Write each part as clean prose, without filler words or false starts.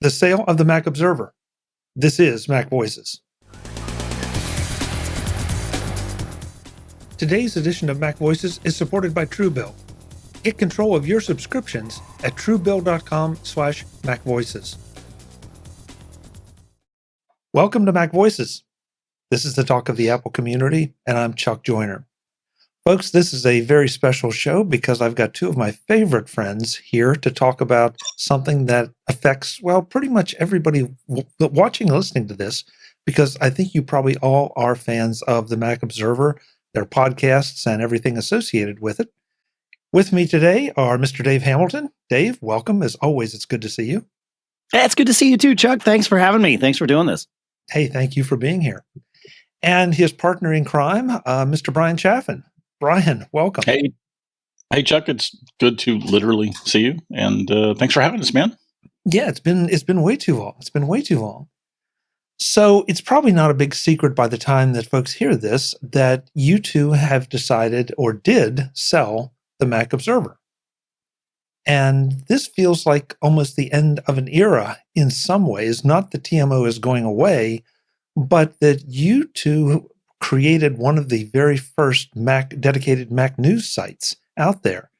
The sale of the Mac Observer. This is MacVoices. Today's edition of MacVoices is supported by Truebill. Get control of your subscriptions at truebill.com/MacVoices. Welcome to MacVoices. This is the talk of the Apple community, and I'm Chuck Joyner. Folks, this is a very special show because I've got two of my favorite friends here to talk about something that affects, well, pretty much everybody watching and listening to this, because I think you probably all are fans of the Mac Observer, their podcasts, and everything associated with it. With me today are Mr. Dave Hamilton. Dave, welcome. As always, it's good to see you. It's good to see you too, Chuck. Thanks for having me. Thanks for doing this. Hey, thank you for being here. And his partner in crime, Mr. Bryan Chaffin. Brian, welcome. Hey, Chuck. It's good to literally see you, and thanks for having us, man. Yeah, it's been way too long. It's been way too long. So it's probably not a big secret by the time that folks hear this that you two have decided or did sell the Mac Observer. And this feels like almost the end of an era in some ways. Not that TMO is going away, but that you two created one of the very first dedicated Mac news sites out there.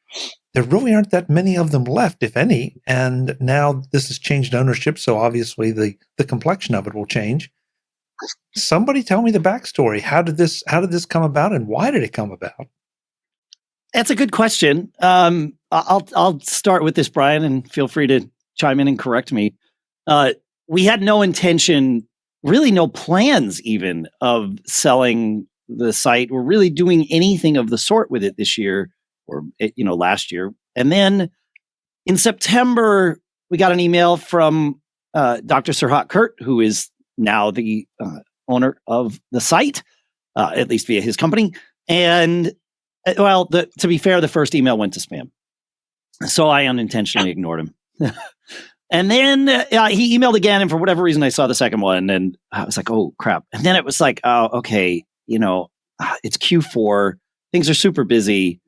There really aren't that many of them left, if any, and now this has changed ownership, so obviously the complexion of it will change. Somebody tell me the backstory. How did this come about, and why did it come about? That's a good question. I'll start with this, Brian, and feel free to chime in and correct me. We had no intention, really no plans even, of selling the site or really doing anything of the sort with it this year or last year. And then in September, we got an email from Dr. Serhat Kurt, who is now the owner of the site, at least via his company. And to be fair, the first email went to spam. So I unintentionally ignored him. And then he emailed again, and for whatever reason, I saw the second one, and I was like, "Oh crap!" And then it was like, "Oh, okay, it's Q4, things are super busy.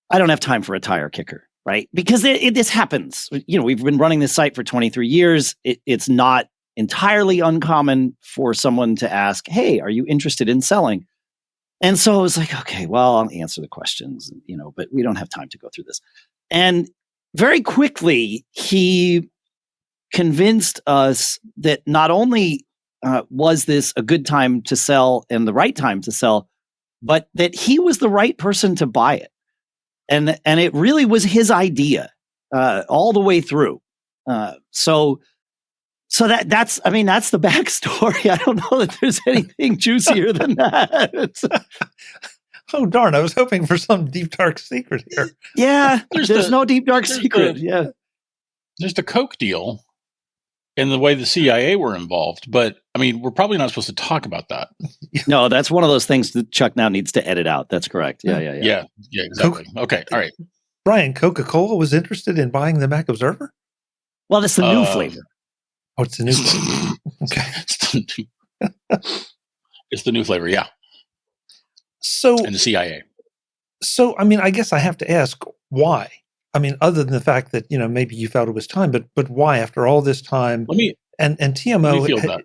I don't have time for a tire kicker, right?" Because this happens. We've been running this site for 23 years. It's not entirely uncommon for someone to ask, "Hey, are you interested in selling?" And so I was like, "Okay, well, I'll answer the questions, but we don't have time to go through this." And very quickly, he convinced us that not only was this a good time to sell and the right time to sell, but that he was the right person to buy it. And it really was his idea all the way through. So that's the backstory. I don't know that there's anything juicier than that. Oh, darn. I was hoping for some deep, dark secret here. Yeah, there's no deep, dark secret. There's the Coke deal and the way the CIA were involved. But, we're probably not supposed to talk about that. No, that's one of those things that Chuck now needs to edit out. That's correct. Yeah, exactly. Okay, all right. Brian, Coca-Cola was interested in buying the Mac Observer? Well, that's the new flavor. Oh, it's the new flavor. Okay. It's the new flavor, yeah. And the CIA. So, I guess I have to ask why. Other than the fact that maybe you felt it was time, but why after all this time? And TMO. Let me feel that.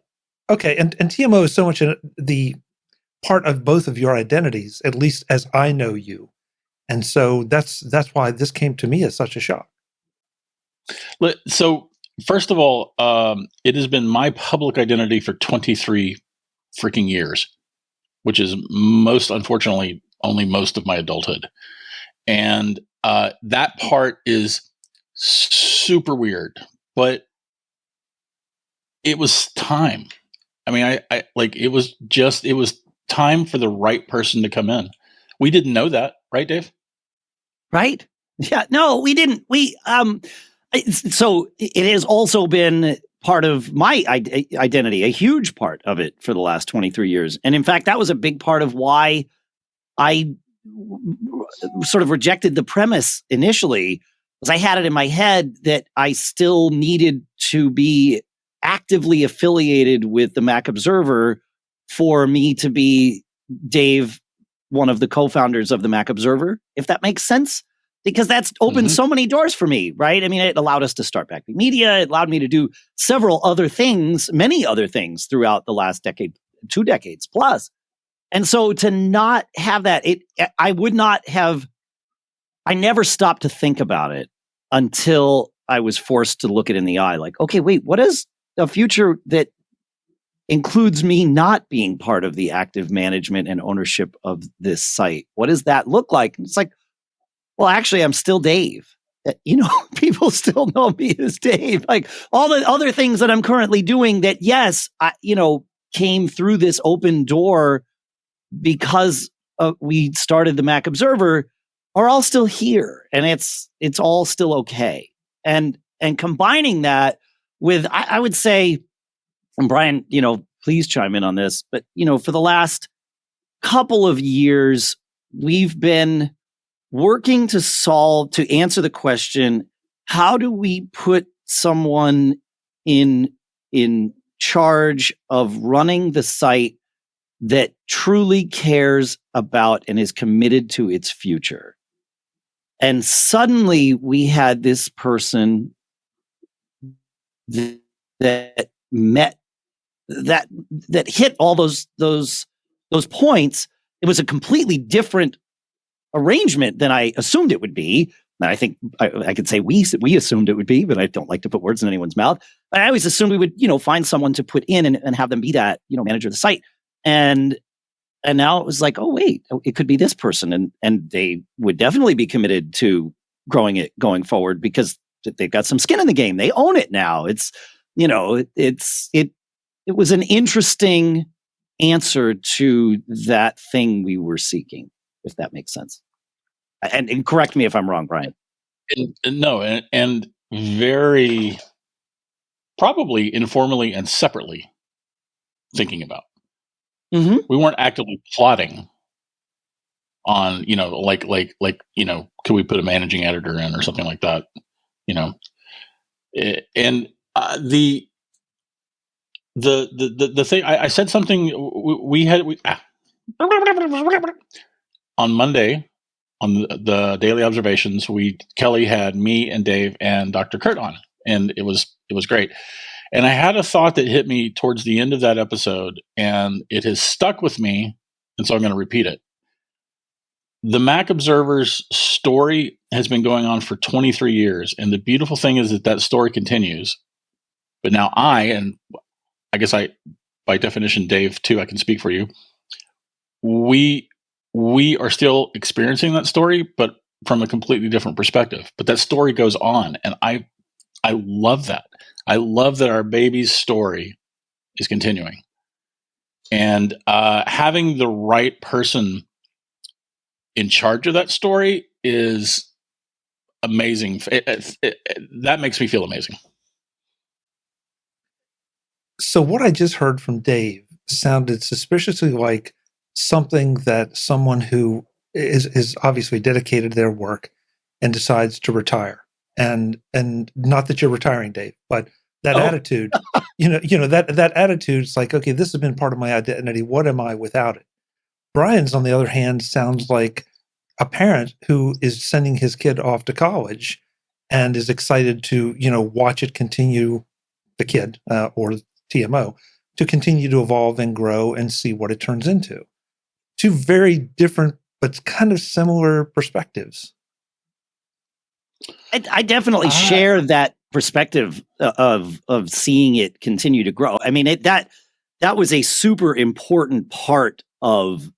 Okay, and TMO is so much the part of both of your identities, at least as I know you, and so that's why this came to me as such a shock. So, first of all, it has been my public identity for 23 freaking years, which is unfortunately, only most of my adulthood. And that part is super weird, but it was time. It was time for the right person to come in. We didn't know that, right, Dave? Right? Yeah, no, we didn't. So it has also been part of my identity, a huge part of it for the last 23 years. And in fact, that was a big part of why I sort of rejected the premise initially, was I had it in my head that I still needed to be actively affiliated with the Mac Observer for me to be Dave, one of the co-founders of the Mac Observer, if that makes sense. because that's opened so many doors for me, right? I mean, it allowed us to start Backbeat Media. It allowed me to do several other things, many other things throughout the last decade, 2 decades plus. And so to not have that, I never stopped to think about it until I was forced to look it in the eye. Like, okay, wait, what is a future that includes me not being part of the active management and ownership of this site? What does that look like? And it's like, well, actually, I'm still Dave. People still know me as Dave. Like all the other things that I'm currently doing that, yes, came through this open door because we started the Mac Observer, are all still here, and it's all still okay. And combining that with, I would say, and Brian, please chime in on this, but for the last couple of years, we've been working to answer the question, how do we put someone in charge of running the site that truly cares about and is committed to its future? And suddenly we had this person that met that hit all those points. It was a completely different arrangement than I assumed it would be. And I think I could say we assumed it would be, but I don't like to put words in anyone's mouth. But I always assumed we would, find someone to put in and have them be that, manager of the site. And now it was like, oh wait, it could be this person, and they would definitely be committed to growing it going forward because they've got some skin in the game. They own it now. It was an interesting answer to that thing we were seeking, if that makes sense. And correct me if I'm wrong, Brian. And very probably informally and separately thinking about. Mm-hmm. We weren't actively plotting on, could we put a managing editor in or something like that, and the thing I said something on Monday on the daily observations, Kelly had me and Dave and Dr. Kurt on, and it was great. And I had a thought that hit me towards the end of that episode, and it has stuck with me, and so I'm going to repeat it. The Mac Observer's story has been going on for 23 years, and the beautiful thing is that story continues. But now and I guess by definition, Dave, too, I can speak for you. We are still experiencing that story, but from a completely different perspective. But that story goes on, and I love that. I love that our baby's story is continuing. And having the right person in charge of that story is amazing. That makes me feel amazing. So what I just heard from Dave sounded suspiciously like something that someone who is obviously dedicated to their work and decides to retire. And not that you're retiring, Dave, but that attitude, that attitude is like, okay, this has been part of my identity. What am I without it? Brian's, on the other hand, sounds like a parent who is sending his kid off to college and is excited to, watch it continue, the kid or TMO, to continue to evolve and grow and see what it turns into. Two very different but kind of similar perspectives. I definitely share that perspective of seeing it continue to grow. I mean, that was a super important part of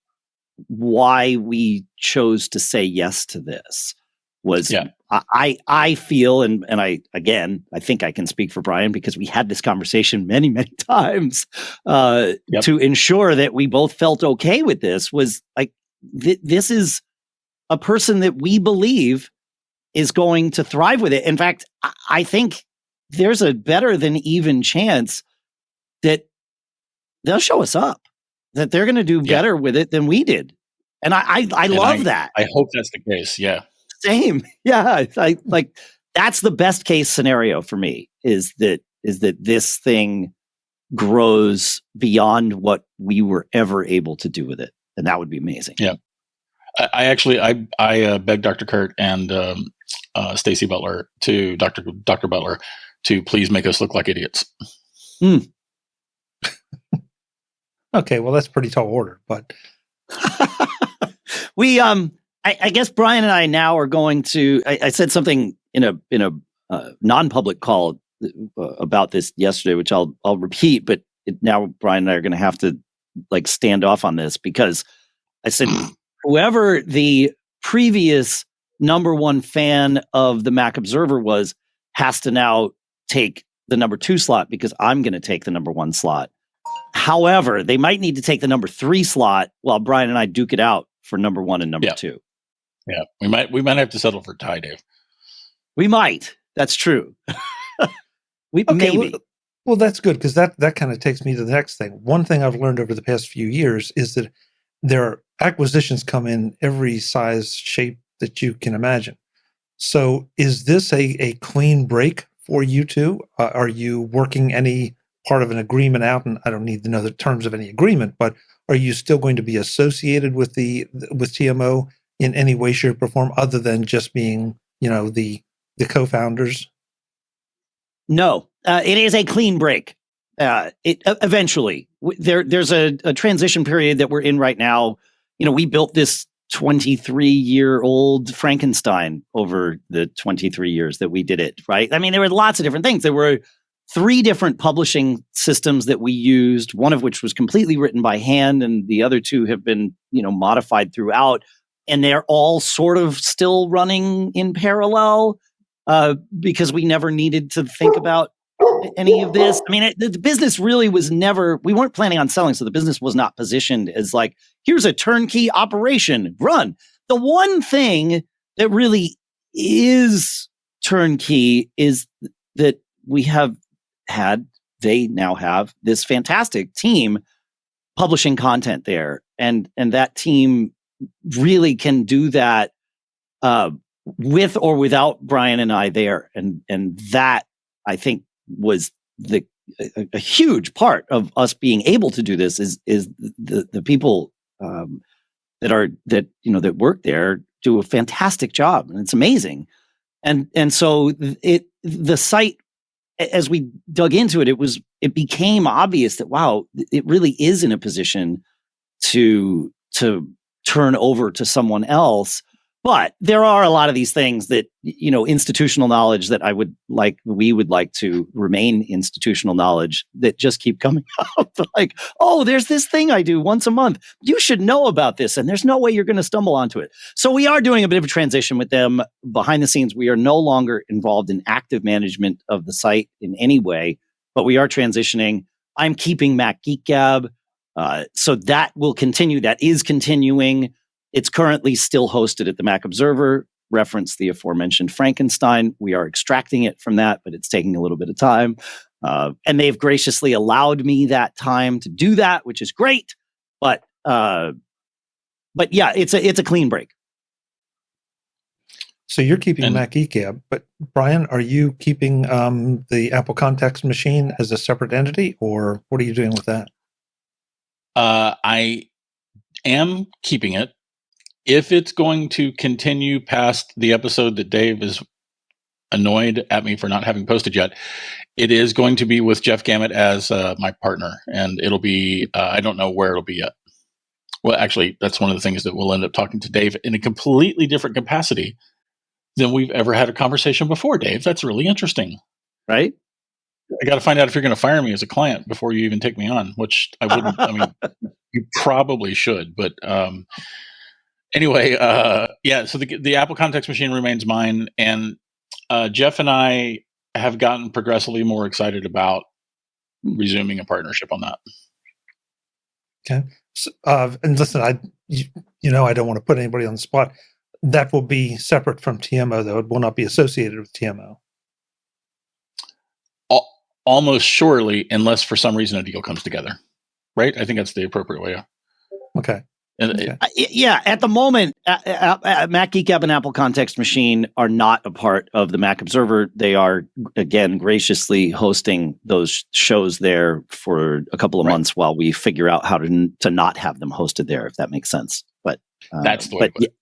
why we chose to say yes to this. Was I feel, and I think I can speak for Brian because we had this conversation many, many times to ensure that we both felt okay with this. Was like this is a person that we believe is going to thrive with it. In fact, I think there's a better than even chance that they'll show us up, that they're going to do better with it than we did. And I love that. I hope that's the case. Yeah. Same. Yeah. I like, that's the best case scenario for me is that this thing grows beyond what we were ever able to do with it. And that would be amazing. Yeah. I begged Dr. Kurt and Stacy Butler to Dr. Butler to please make us look like idiots. Okay, well, that's pretty tall order, but we I guess Brian and I now are going to. I said something in a non-public call about this yesterday, which I'll repeat. But now Brian and I are going to have to like stand off on this, because I said whoever the previous number one fan of the Mac Observer was has to now take the number 2 slot, because I'm going to take the number 1 slot. However, they might need to take the number 3 slot while Brian and I duke it out for number 1 and number 2. Yeah, we might have to settle for tie, Dave. We might. That's true. Maybe. Well, that's good, because that kind of takes me to the next thing. One thing I've learned over the past few years is that there are acquisitions come in every size, shape that you can imagine. So is this a clean break for you two? Are you working any part of an agreement out? And I don't need to know the terms of any agreement, but are you still going to be associated with TMO in any way, shape, or form, other than just being, the co-founders? No, it is a clean break. Eventually, there's a transition period that we're in right now. We built this 23-year-old Frankenstein over the 23 years that we did it, right? I mean, there were lots of different things. There were 3 different publishing systems that we used, one of which was completely written by hand, and the other 2 have been, modified throughout. And they're all sort of still running in parallel because we never needed to think about any of this. I mean, the business really was never, we weren't planning on selling. So the business was not positioned as like, here's a turnkey operation, run. The one thing that really is turnkey is that they now have this fantastic team publishing content there. And that team really can do that with or without Brian and I there. And that, I think, was a huge part of us being able to do this is the people that work there do a fantastic job, and it's amazing. And so the site, as we dug into it, it became obvious that, wow, it really is in a position to turn over to someone else. But there are a lot of these things that, institutional knowledge that we would like to remain institutional knowledge that just keep coming up. Like, oh, there's this thing I do once a month. You should know about this. And there's no way you're going to stumble onto it. So we are doing a bit of a transition with them behind the scenes. We are no longer involved in active management of the site in any way, but we are transitioning. I'm keeping Mac Geek Gab. So that will continue. That is continuing. It's currently still hosted at the Mac Observer, reference the aforementioned Frankenstein. We are extracting it from that, but it's taking a little bit of time. And they've graciously allowed me that time to do that, which is great. But yeah, it's a clean break. So you're keeping Mac Geek Gab, but Brian, are you keeping the Apple Context Machine as a separate entity, or what are you doing with that? I am keeping it. If it's going to continue past the episode that Dave is annoyed at me for not having posted yet, it is going to be with Jeff Gamet as my partner, and it'll be, I don't know where it'll be yet. Well, actually, that's one of the things that we'll end up talking to Dave in a completely different capacity than we've ever had a conversation before, Dave. That's really interesting. Right? I got to find out if you're going to fire me as a client before you even take me on, which I wouldn't. I mean, you probably should, but anyway, yeah. So the Apple Context Machine remains mine, and Jeff and I have gotten progressively more excited about resuming a partnership on that. Okay. So, and listen, I don't want to put anybody on the spot. That will be separate from TMO, though. It will not be associated with TMO. Almost surely, unless for some reason a deal comes together, right? I think that's the appropriate way. Okay. Yeah, at the moment, Mac Geek Gab and Apple Context Machine are not a part of the Mac Observer. They are, again, graciously hosting those shows there for a couple of months while we figure out how to not have them hosted there, if that makes sense. But That's the way to put it.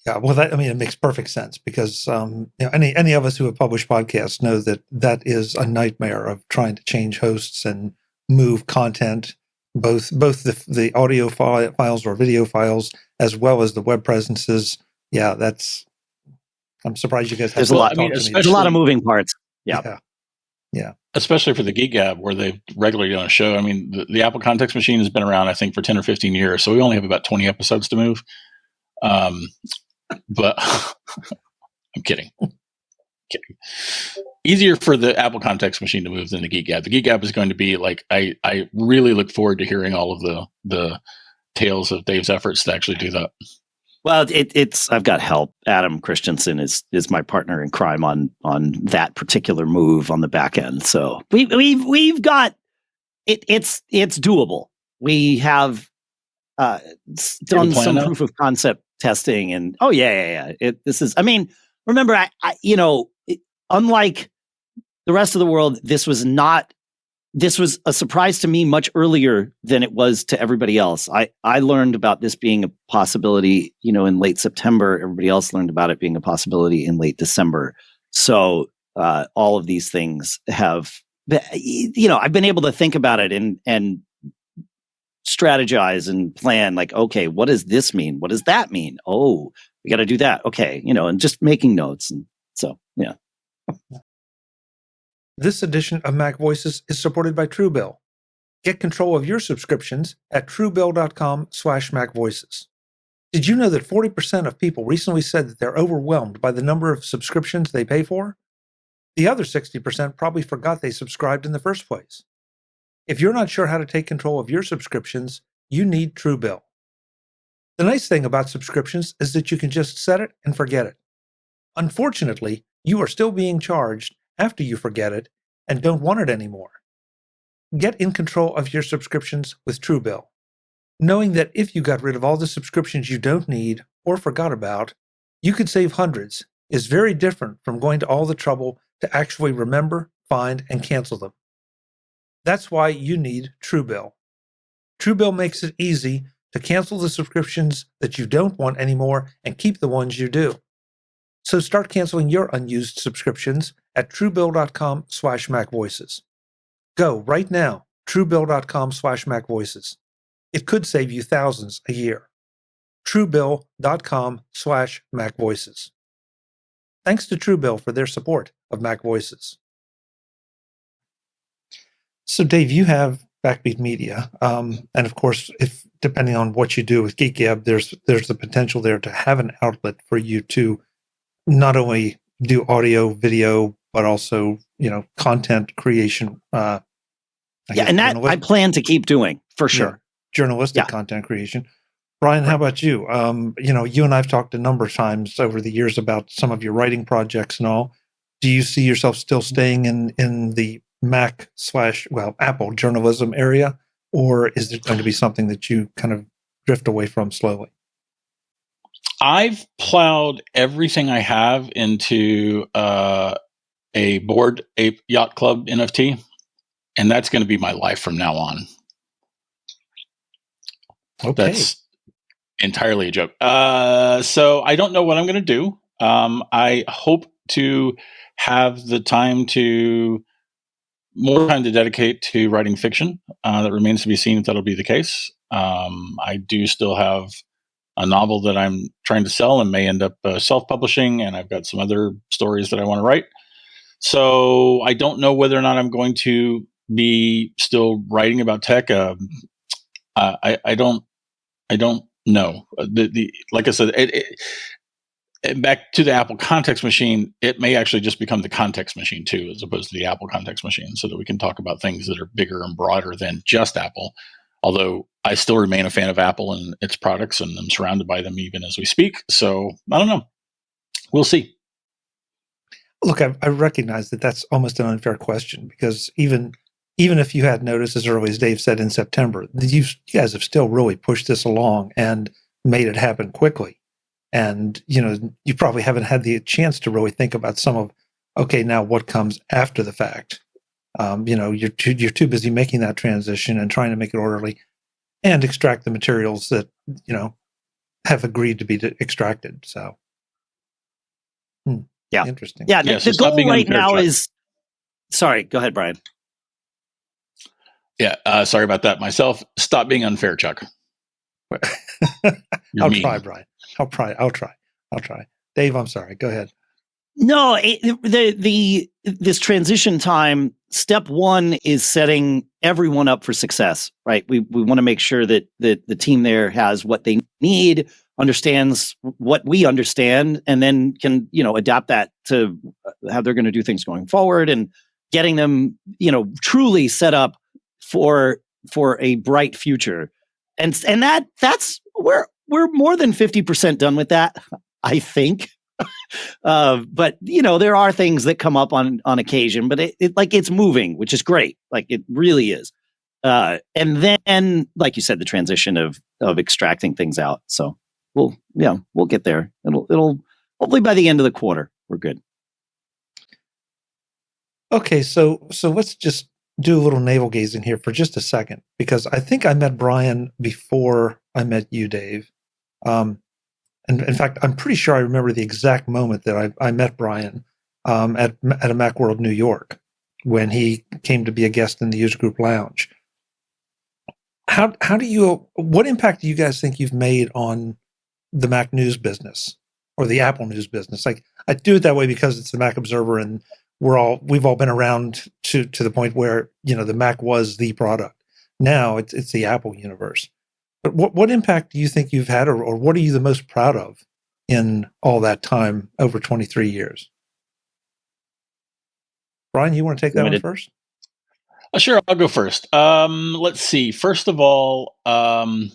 Yeah, well, it makes perfect sense because any of us who have published podcasts know that is a nightmare of trying to change hosts and move content, both the audio files or video files as well as the web presences. Yeah, I'm surprised you guys have. There's a lot. There's a lot of moving parts. Yeah. Especially for the Geek Gab, where they've regularly done a show. I mean, the Apple Context Machine has been around, I think, for 10 or 15 years, so we only have about 20 episodes to move. But I'm kidding. Easier for the Apple Context Machine to move than the Geek Gab. The Geek Gab is going to be like, I really look forward to hearing all of the tales of Dave's efforts to actually do that. Well, I've got help. Adam Christensen is my partner in crime on that particular move on the back end. So we've got it. It's doable. We have done some proof of concept testing, and remember, unlike the rest of the world, this was a surprise to me much earlier than it was to everybody else. I learned about this being a possibility, in late September. Everybody else learned about it being a possibility in late December. So all of these things have, I've been able to think about it and strategize and plan, like, okay, what does this mean? What does that mean? Oh, we got to do that. Okay. And just making notes. And so, yeah. This edition of MacVoices is supported by Truebill. Get control of your subscriptions at truebill.com/MacVoices. Did you know that 40% of people recently said that they're overwhelmed by the number of subscriptions they pay for? The other 60% probably forgot they subscribed in the first place. If you're not sure how to take control of your subscriptions, you need Truebill. The nice thing about subscriptions is that you can just set it and forget it. Unfortunately, you are still being charged after you forget it and don't want it anymore. Get in control of your subscriptions with Truebill. Knowing that if you got rid of all the subscriptions you don't need or forgot about, you could save hundreds is very different from going to all the trouble to actually remember, find, and cancel them. That's why you need Truebill. Truebill makes it easy to cancel the subscriptions that you don't want anymore and keep the ones you do. So start canceling your unused subscriptions at truebill.com/MacVoices. Go right now, truebill.com/MacVoices. It could save you thousands a year. truebill.com/MacVoices. Thanks to Truebill for their support of MacVoices. So, Dave, you have Backbeat Media, and of course, if depending on what you do with Geek Gab, there's the potential there to have an outlet for you to not only do audio, video, but also content creation. And that I plan to keep doing for sure. Yeah, journalistic content creation. Brian, how about you? You and I've talked a number of times over the years about some of your writing projects and all. Do you see yourself still staying in the Apple journalism area, or is it going to be something that you kind of drift away from slowly? I've plowed everything I have into a Bored Ape Yacht Club NFT, and that's going to be my life from now on. Okay. That's entirely a joke. So I don't know what I'm going to do. I hope to have the time more time to dedicate to writing fiction. That remains to be seen if that'll be the case. I do still have a novel that I'm trying to sell and may end up self-publishing, and I've got some other stories that I want to write. So I don't know whether or not I'm going to be still writing about tech. I don't know. Like I said, back to the Apple Context Machine, it may actually just become the Context Machine too, as opposed to the Apple Context Machine, so that we can talk about things that are bigger and broader than just Apple. Although I still remain a fan of Apple and its products, and I'm surrounded by them even as we speak. So I don't know. We'll see. Look, I recognize that that's almost an unfair question, because even if you had noticed as early as Dave said in September, you guys have still really pushed this along and made it happen quickly. And, you probably haven't had the chance to really think about some of, okay, now what comes after the fact? You're too busy making that transition and trying to make it orderly. and extract the materials that, have agreed to be extracted. So, Yeah. interesting. Yeah. Yeah, so The stop goal being right unfair, now Chuck. is, sorry, go ahead, Brian. Yeah, sorry about that. Myself, stop being unfair, Chuck. You're I'll mean. try, Brian. I'll try. Dave, I'm sorry. Go ahead. No, this transition time, step one is setting everyone up for success, right? We want to make sure that the team there has what they need, understands what we understand, and then can, adapt that to how they're going to do things going forward, and getting them, truly set up for a bright future. And that's we're more than 50% done with that, I think. But there are things that come up on occasion, but it's moving, which is great. Like, it really is. And then, like you said, the transition of extracting things out. So we'll get there. It'll hopefully by the end of the quarter, we're good. Okay, so let's just do a little navel gazing here for just a second, because I think I met Brian before I met you, Dave. And in fact, I'm pretty sure I remember the exact moment that I met Brian at a Macworld New York, when he came to be a guest in the user group lounge. What impact do you guys think you've made on the Mac news business or the Apple news business? Like, I do it that way because it's the Mac Observer, and we've all been around to the point where, the Mac was the product. Now it's the Apple universe. But what impact do you think you've had, or what are you the most proud of in all that time, over 23 years? Brian, you want to take that one first? Sure, I'll go first. Let's see. First of all, the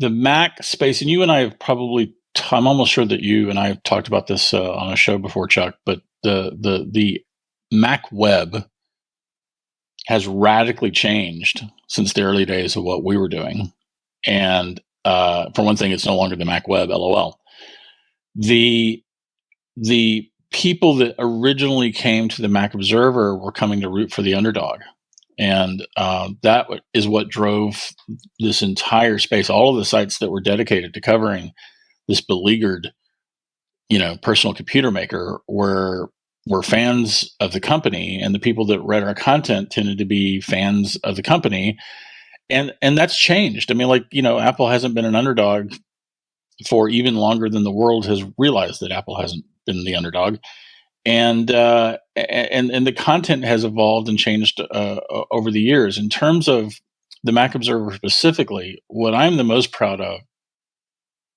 Mac space, and you and I have probably, I'm almost sure that you and I have talked about this on a show before, Chuck, but the Mac web has radically changed since the early days of what we were doing. And for one thing, it's no longer the Mac web, LOL. The people that originally came to the Mac Observer were coming to root for the underdog. And that is what drove this entire space. All of the sites that were dedicated to covering this beleaguered, personal computer maker were fans of the company, and the people that read our content tended to be fans of the company. And that's changed. I mean, Apple hasn't been an underdog for even longer than the world has realized that Apple hasn't been the underdog. And the content has evolved and changed over the years. In terms of the Mac Observer specifically, what I'm the most proud of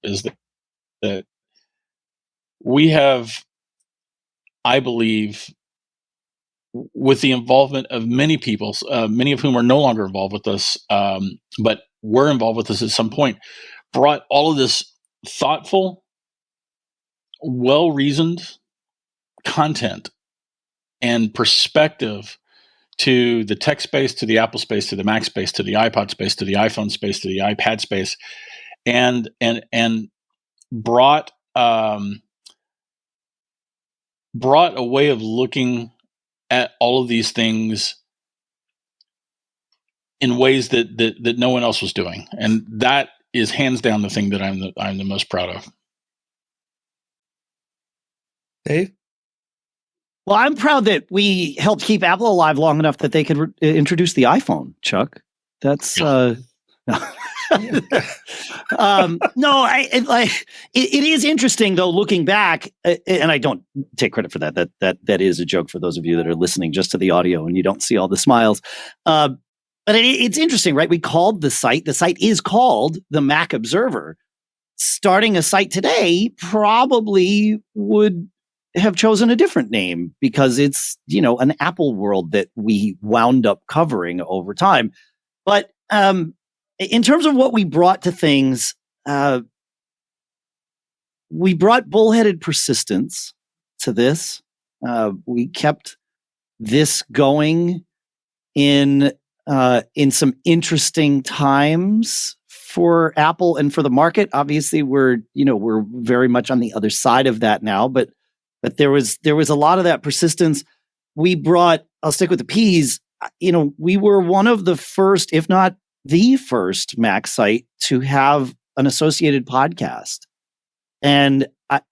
is that we have, I believe, with the involvement of many people, many of whom are no longer involved with us, but were involved with us at some point, brought all of this thoughtful, well-reasoned content and perspective to the tech space, to the Apple space, to the Mac space, to the iPod space, to the iPhone space, to the iPad space, and brought a way of looking at all of these things in ways that no one else was doing. And that is hands down the thing that I'm the most proud of. Dave? Well, I'm proud that we helped keep Apple alive long enough that they could introduce the iPhone, Chuck. That's no. It is interesting though, looking back, and I don't take credit for that. That is a joke for those of you that are listening just to the audio and you don't see all the smiles. But it's interesting, right? We called the site is called the Mac Observer. Starting a site today probably would have chosen a different name because it's, an Apple world that we wound up covering over time. But in terms of what we brought to things, we brought bullheaded persistence to this. We kept this going in some interesting times for Apple and for the market. Obviously, we're very much on the other side of that now, but there was a lot of that persistence. We brought, I'll stick with the P's, we were one of the first, if not the first Mac site to have an associated podcast. And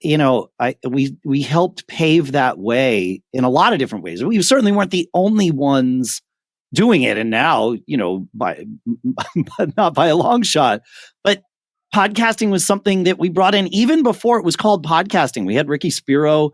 we helped pave that way in a lot of different ways. We certainly weren't the only ones doing it, and now, by not by a long shot, but podcasting was something that we brought in even before it was called podcasting. We had Ricky Spiro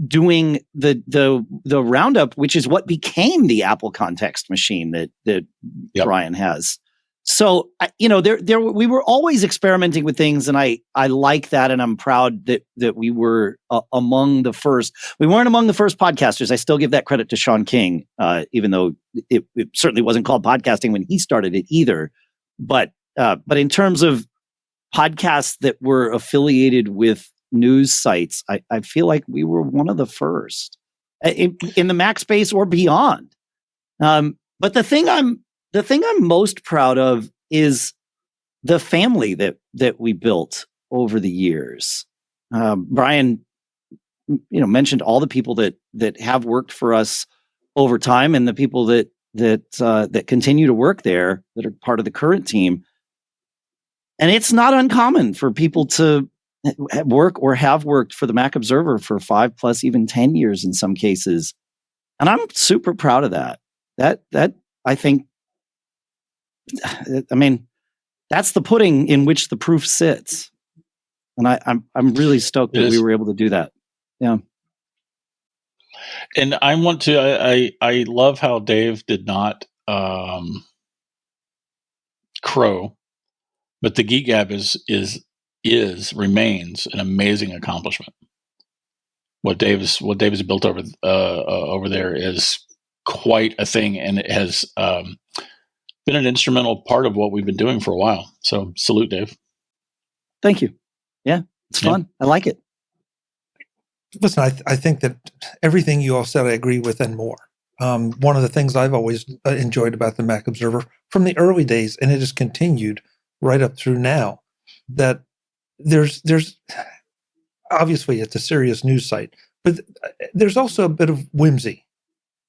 doing the roundup, which is what became the Apple Context Machine that Yep. Brian has. So, we were always experimenting with things, and I like that, and I'm proud that we were among the first. We weren't among the first podcasters. I still give that credit to Sean King, even though it certainly wasn't called podcasting when he started it either. But in terms of podcasts that were affiliated with news sites, I feel like we were one of the first in the Mac space or beyond. But the thing I'm most proud of is the family that we built over the years. Brian, mentioned all the people that have worked for us over time, and the people that continue to work there that are part of the current team. And it's not uncommon for people to work or have worked for the Mac Observer for 5+ even 10 years in some cases. And I'm super proud of that. That I think, that's the pudding in which the proof sits. And I'm really stoked that we were able to do that. Yeah. And I want to, I love how Dave did not crow, but the Geek Gab remains an amazing accomplishment. What Dave has built over there is quite a thing, and it has been an instrumental part of what we've been doing for a while. So salute, Dave. Thank you. Yeah, it's fun. I like it. Listen, I think that everything you all said, I agree with and more. One of the things I've always enjoyed about the Mac Observer from the early days, and it has continued right up through now, that there's obviously it's a serious news site, but there's also a bit of whimsy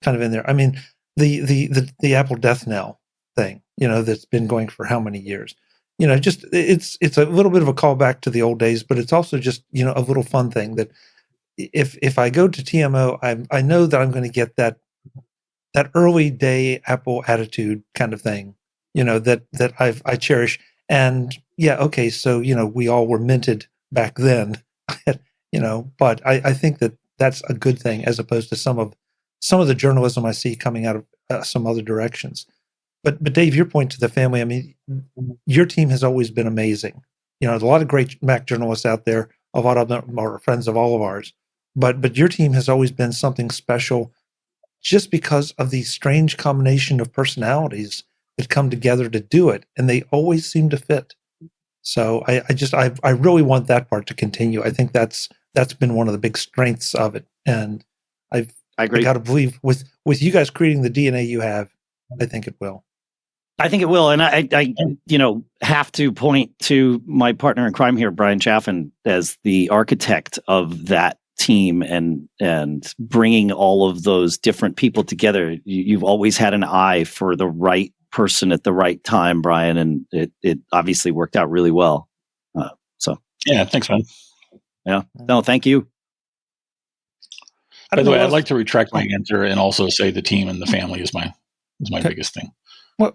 kind of in there. I mean, the Apple death knell thing, that's been going for how many years? Just it's a little bit of a callback to the old days, but it's also just a little fun thing that if I go to TMO, I know that I'm going to get that early day Apple attitude kind of thing, that I cherish. And yeah, okay, so we all were minted back then, but I think that that's a good thing as opposed to some of the journalism I see coming out of some other directions. But Dave, your point to the family, I mean, your team has always been amazing. There's a lot of great Mac journalists out there. A lot of them are friends of all of ours. But your team has always been something special just because of the strange combination of personalities that come together to do it. And they always seem to fit. So I really want that part to continue. I think that's been one of the big strengths of it. And I agree. I got to believe with you guys creating the DNA you have, I think it will. I think it will. And I have to point to my partner in crime here, Bryan Chaffin, as the architect of that team and bringing all of those different people together. You've always had an eye for the right person at the right time, Brian, and it obviously worked out really well. Yeah, thanks, man. Yeah. No, thank you. By the way, I'd like to retract my answer and also say the team and the family is my biggest thing. Well,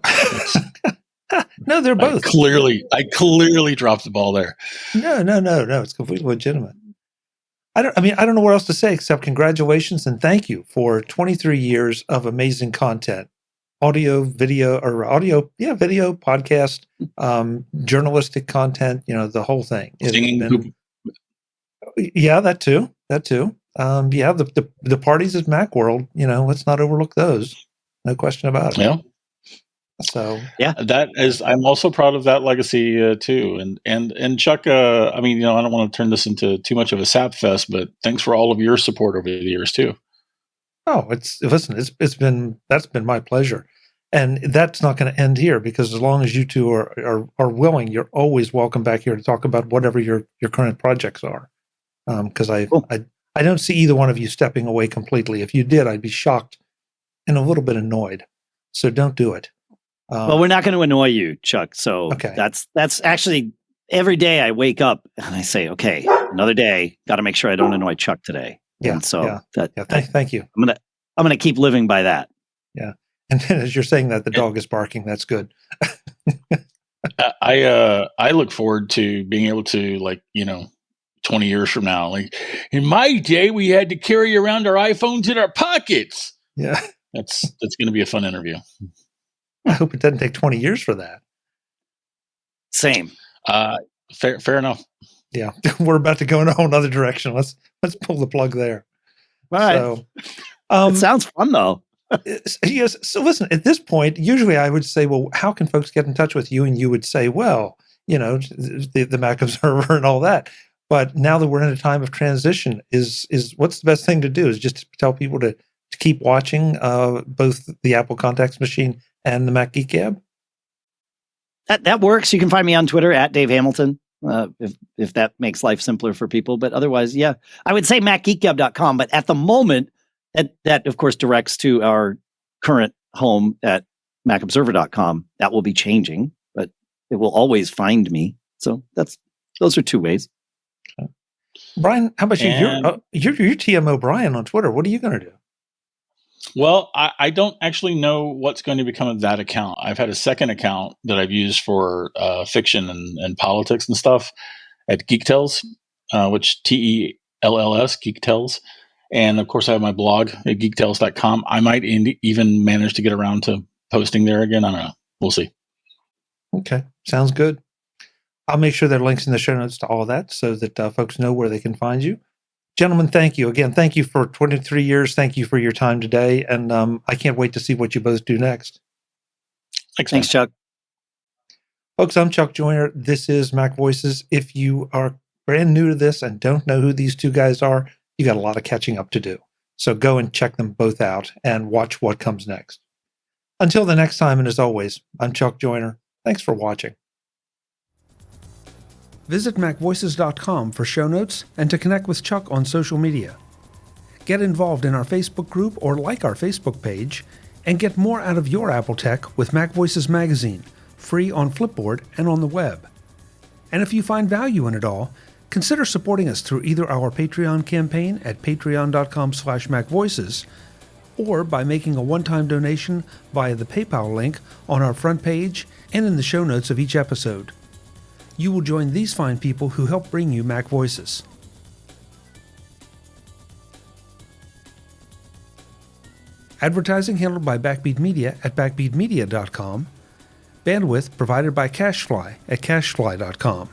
no, they're both. I clearly dropped the ball there. No. It's completely legitimate. I don't know what else to say except congratulations and thank you for 23 years of amazing content, video, podcast, journalistic content. The whole thing. Singing. Yeah, that too. The parties at Macworld. Let's not overlook those. No question about it. Yeah. So yeah, I'm also proud of that legacy too. And Chuck, I don't want to turn this into too much of a sap fest, but thanks for all of your support over the years too. Oh, that's been my pleasure, and that's not going to end here because as long as you two are willing, you're always welcome back here to talk about whatever your current projects are. Because I don't see either one of you stepping away completely. If you did, I'd be shocked and a little bit annoyed. So don't do it. Well, we're not going to annoy you, Chuck. So Okay. that's actually every day I wake up and I say, okay, another day. Got to make sure I don't annoy Chuck today. Yeah. And so Thank you. I'm gonna keep living by that. Yeah. And then as you're saying that, the dog is barking. That's good. I look forward to being able to, 20 years from now, like in my day, we had to carry around our iPhones in our pockets. Yeah. That's going to be a fun interview. I hope it doesn't take 20 years for that. Same. Fair enough. Yeah. We're about to go in a whole other direction. Let's pull the plug there. All right. So, it sounds fun though. Yes. So listen, at this point, usually I would say, well, how can folks get in touch with you? And you would say, well, the Mac Observer and all that. But now that we're in a time of transition, is what's the best thing to do? Is just to tell people to keep watching both the Apple Contacts Machine and the Mac Geek Gab? That works. You can find me on Twitter at Dave Hamilton, if that makes life simpler for people. But otherwise, yeah, I would say MacGeekGab.com. But at the moment, that of course directs to our current home at MacObserver.com. That will be changing, but it will always find me. So those are two ways. Okay. Brian, how about you? You're TM O'Brien on Twitter. What are you going to do? Well, I don't actually know what's going to become of that account. I've had a second account that I've used for fiction and politics and stuff at Geek Tells, which TELLS, Geek Tells. And of course, I have my blog at geektells.com. I might even manage to get around to posting there again. I don't know. We'll see. Okay. Sounds good. I'll make sure there are links in the show notes to all that so that folks know where they can find you. Gentlemen, thank you. Again, thank you for 23 years. Thank you for your time today. And I can't wait to see what you both do next. Thanks, Chuck. Folks, I'm Chuck Joyner. This is Mac Voices. If you are brand new to this and don't know who these two guys are, you got a lot of catching up to do. So go and check them both out and watch what comes next. Until the next time, and as always, I'm Chuck Joyner. Thanks for watching. Visit MacVoices.com for show notes and to connect with Chuck on social media. Get involved in our Facebook group or like our Facebook page and get more out of your Apple tech with Mac Voices Magazine, free on Flipboard and on the web. And if you find value in it all, consider supporting us through either our Patreon campaign at patreon.com/MacVoices or by making a one-time donation via the PayPal link on our front page and in the show notes of each episode. You will join these fine people who help bring you Mac Voices. Advertising handled by Backbeat Media at backbeatmedia.com. Bandwidth provided by CacheFly at cachefly.com.